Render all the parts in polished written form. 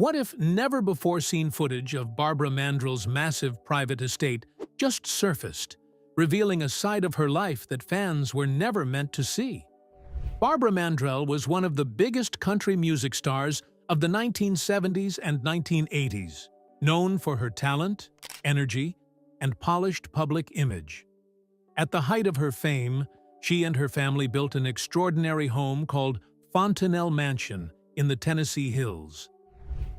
What if never-before-seen footage of Barbara Mandrell's massive private estate just surfaced, revealing a side of her life that fans were never meant to see? Barbara Mandrell was one of the biggest country music stars of the 1970s and 1980s, known for her talent, energy, and polished public image. At the height of her fame, she and her family built an extraordinary home called Fontanelle Mansion in the Tennessee Hills.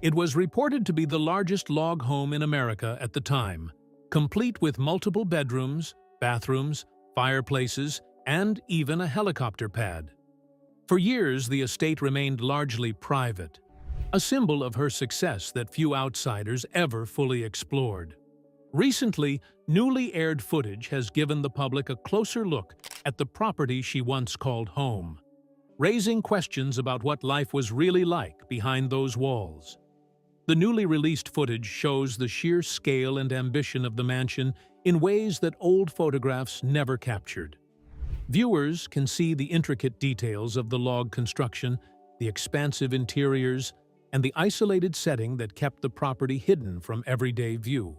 It was reported to be the largest log home in America at the time, complete with multiple bedrooms, bathrooms, fireplaces, and even a helicopter pad. For years, the estate remained largely private, a symbol of her success that few outsiders ever fully explored. Recently, newly aired footage has given the public a closer look at the property she once called home, raising questions about what life was really like behind those walls. The newly released footage shows the sheer scale and ambition of the mansion in ways that old photographs never captured. Viewers can see the intricate details of the log construction, the expansive interiors, and the isolated setting that kept the property hidden from everyday view.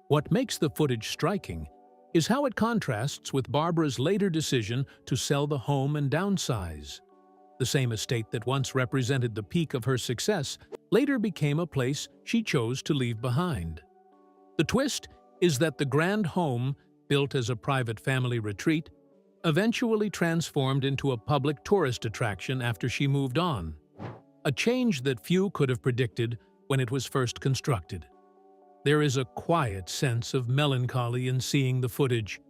What makes the footage striking is how it contrasts with Barbara's later decision to sell the home and downsize. The same estate that once represented the peak of her success later became a place she chose to leave behind. The twist is that the grand home, built as a private family retreat, eventually transformed into a public tourist attraction after she moved on, a change that few could have predicted when it was first constructed. There is a quiet sense of melancholy in seeing the footage.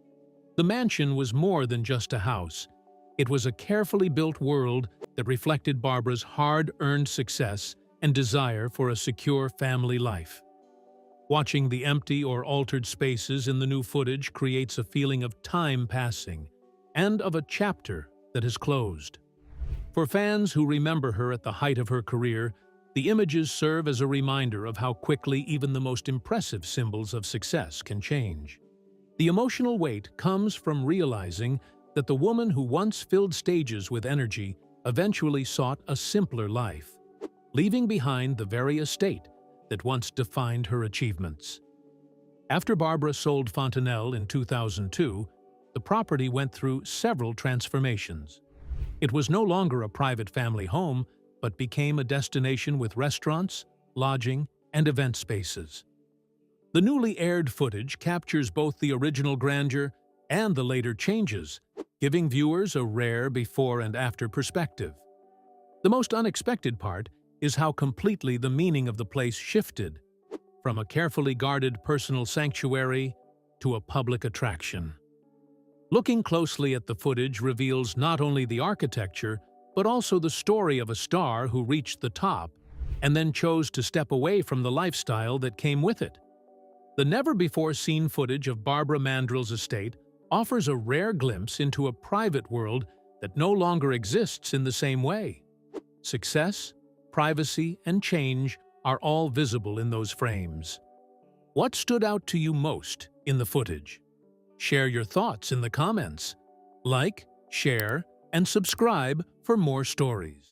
The mansion was more than just a house. It was a carefully built world that reflected Barbara's hard-earned success and desire for a secure family life. Watching the empty or altered spaces in the new footage creates a feeling of time passing and of a chapter that is closed. For fans who remember her at the height of her career, the images serve as a reminder of how quickly even the most impressive symbols of success can change. The emotional weight comes from realizing that the woman who once filled stages with energy eventually sought a simpler life, leaving behind the very estate that once defined her achievements. After Barbara sold Fontanelle in 2002, the property went through several transformations. It was no longer a private family home, but became a destination with restaurants, lodging, and event spaces. The newly aired footage captures both the original grandeur and the later changes, giving viewers a rare before and after perspective. The most unexpected part is how completely the meaning of the place shifted, from a carefully guarded personal sanctuary to a public attraction. Looking closely at the footage reveals not only the architecture, but also the story of a star who reached the top and then chose to step away from the lifestyle that came with it. The never-before-seen footage of Barbara Mandrell's estate offers a rare glimpse into a private world that no longer exists in the same way. Success, privacy, and change are all visible in those frames. What stood out to you most in the footage? Share your thoughts in the comments. Like, share, and subscribe for more stories.